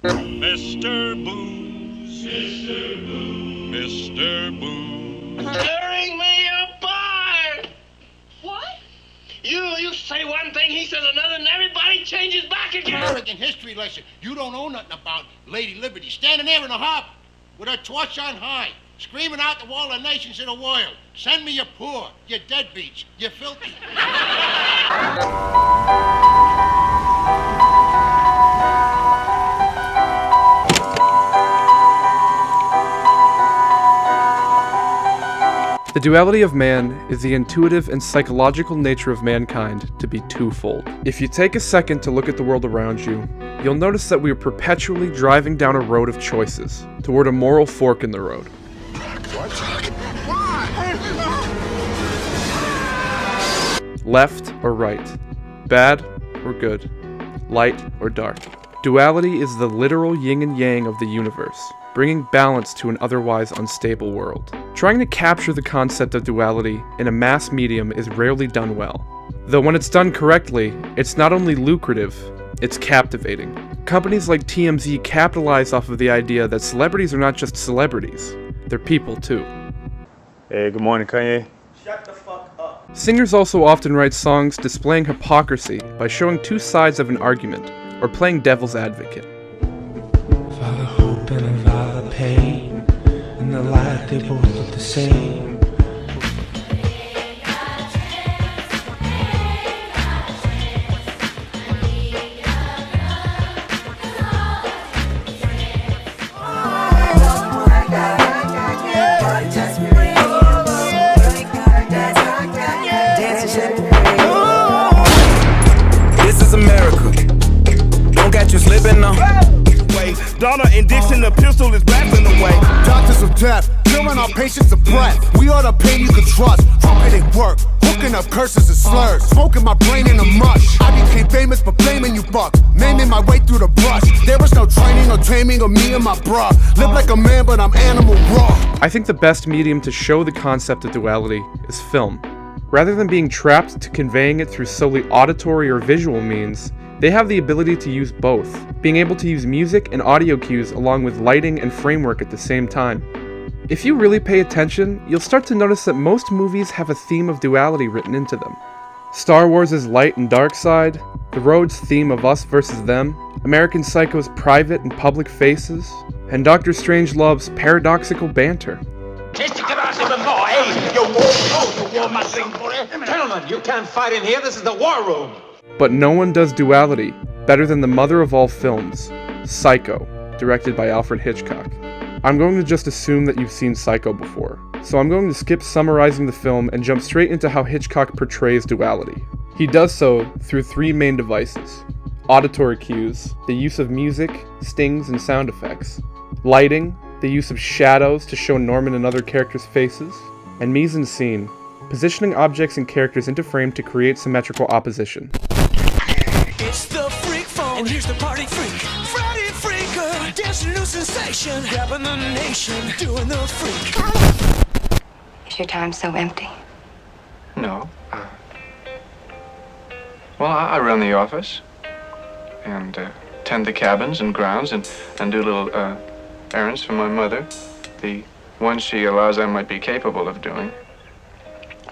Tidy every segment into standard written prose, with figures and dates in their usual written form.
Mr. Booze, Mr. Booze, Mr. Booze. Tearing me apart! What? You say one thing, he says another, and everybody changes back again. American history lesson. You don't know nothing about Lady Liberty. Standing there in the harbor with her torch on high, screaming out to all the nations in the world, send me your poor, your deadbeats, you filthy. The duality of man is the intuitive and psychological nature of mankind to be twofold. If you take a second to look at the world around you, you'll notice that we are perpetually driving down a road of choices, toward a moral fork in the road. Left or right, bad or good, light or dark. Duality is the literal yin and yang of the universe, bringing balance to an otherwise unstable world. Trying to capture the concept of duality in a mass medium is rarely done well. Though when it's done correctly, it's not only lucrative, it's captivating. Companies like TMZ capitalize off of the idea that celebrities are not just celebrities, they're people too. Hey, good morning, Kanye. Shut the fuck up. Singers also often write songs displaying hypocrisy by showing two sides of an argument, or playing devil's advocate. Father hope and a father pain, and the light they both look the same. This is America. Don't get you slipping now. Dollar and Dixon, the pistol is blasting away. Doctors of death, killing our patients of breath. We are the pain you can trust. Trumpeting work, hooking up curses and slurs. Smoking my brain in a mush. I became famous but blaming you fuck. Maiming my way through the brush. There was no training or taming of me and my bruh. Live like a man but I'm animal raw. I think the best medium to show the concept of duality is film. Rather than being trapped to conveying it through solely auditory or visual means, they have the ability to use both, being able to use music and audio cues along with lighting and framework at the same time. If you really pay attention, you'll start to notice that most movies have a theme of duality written into them. Star Wars' light and dark side, The Road's theme of us versus them, American Psycho's private and public faces, and Doctor Strangelove's paradoxical banter. Gentlemen, you can't fight in here. This is the war room. But no one does duality better than the mother of all films, Psycho, directed by Alfred Hitchcock. I'm going to just assume that you've seen Psycho before, so I'm going to skip summarizing the film and jump straight into how Hitchcock portrays duality. He does so through three main devices: auditory cues, the use of music, stings, and sound effects; lighting, the use of shadows to show Norman and other characters' faces; and mise-en-scene, positioning objects and characters into frame to create symmetrical opposition. It's the freak phone, and here's the party freak. Friday freaker, dancing new sensation, grabbing the nation, doing the freak. Is your time so empty? No. Well, I run the office and tend the cabins and grounds and do little errands for my mother. The ones she allows I might be capable of doing.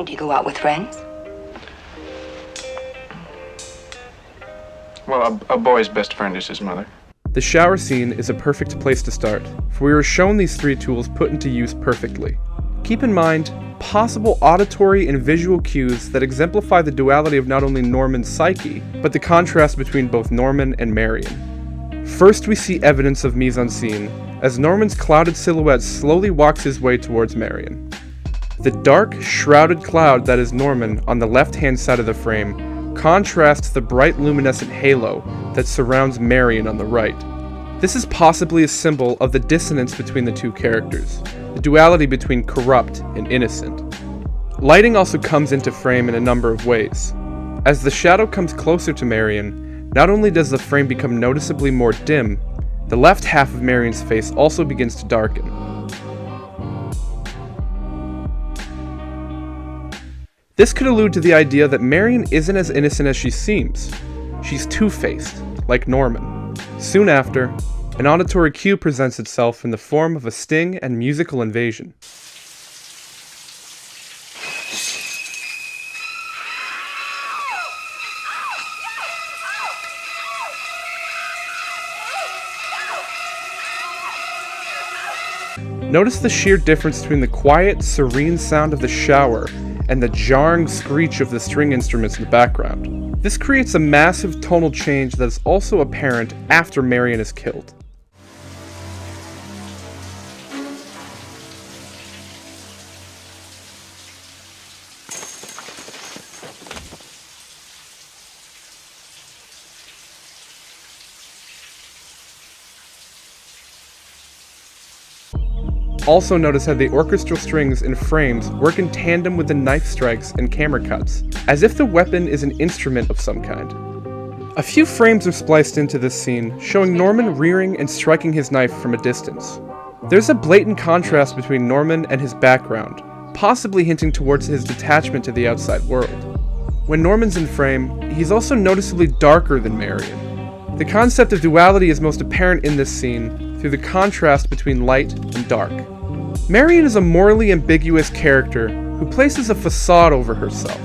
Do you go out with friends? Well, a boy's best friend is his mother. The shower scene is a perfect place to start, for we are shown these three tools put into use perfectly. Keep in mind possible auditory and visual cues that exemplify the duality of not only Norman's psyche, but the contrast between both Norman and Marion. First, we see evidence of mise-en-scene as Norman's clouded silhouette slowly walks his way towards Marion. The dark, shrouded cloud that is Norman on the left-hand side of the frame contrasts the bright luminescent halo that surrounds Marion on the right. This is possibly a symbol of the dissonance between the two characters, the duality between corrupt and innocent. Lighting also comes into frame in a number of ways. As the shadow comes closer to Marion, not only does the frame become noticeably more dim, the left half of Marion's face also begins to darken. This could allude to the idea that Marion isn't as innocent as she seems. She's two-faced, like Norman. Soon after, An auditory cue presents itself in the form of a sting and musical invasion. Notice the sheer difference between the quiet, serene sound of the shower and the jarring screech of the string instruments in the background. This creates a massive tonal change that is also apparent after Marion is killed. Also notice how the orchestral strings and frames work in tandem with the knife strikes and camera cuts, as if the weapon is an instrument of some kind. A few frames are spliced into this scene, showing Norman rearing and striking his knife from a distance. There's a blatant contrast between Norman and his background, possibly hinting towards his detachment to the outside world. When Norman's in frame, he's also noticeably darker than Marion. The concept of duality is most apparent in this scene through the contrast between light and dark. Marion is a morally ambiguous character who places a facade over herself,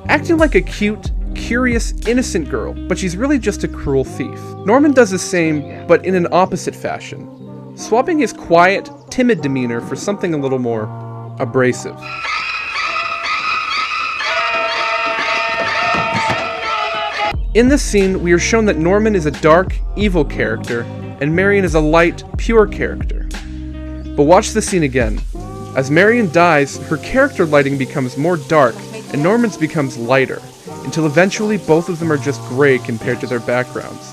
acting like a cute, curious, innocent girl, but she's really just a cruel thief. Norman does the same, but in an opposite fashion, swapping his quiet, timid demeanor for something a little more abrasive. In this scene, we are shown that Norman is a dark, evil character, and Marion is a light, pure character. But watch the scene again. As Marion dies, her character lighting becomes more dark, and Norman's becomes lighter, until eventually both of them are just gray compared to their backgrounds.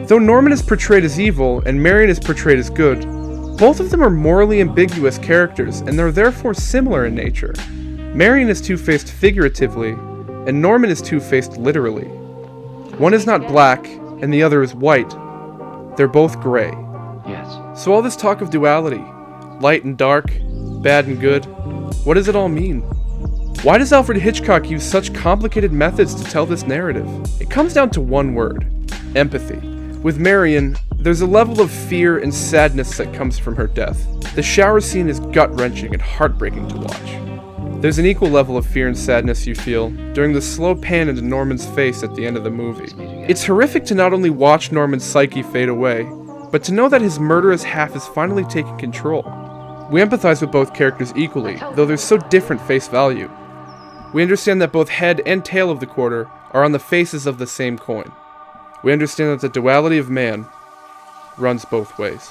Though Norman is portrayed as evil and Marion is portrayed as good, both of them are morally ambiguous characters and they're therefore similar in nature. Marion is two-faced figuratively, and Norman is two-faced literally. One is not black, and the other is white. They're both gray. Yes. So all this talk of duality, light and dark, bad and good, what does it all mean? Why does Alfred Hitchcock use such complicated methods to tell this narrative? It comes down to one word: empathy. With Marion, there's a level of fear and sadness that comes from her death. The shower scene is gut-wrenching and heartbreaking to watch. There's an equal level of fear and sadness you feel during the slow pan into Norman's face at the end of the movie. It's horrific to not only watch Norman's psyche fade away, but to know that his murderous half is finally taking control. We empathize with both characters equally, though they're so different face value. We understand that both head and tail of the quarter are on the faces of the same coin. We understand that the duality of man runs both ways.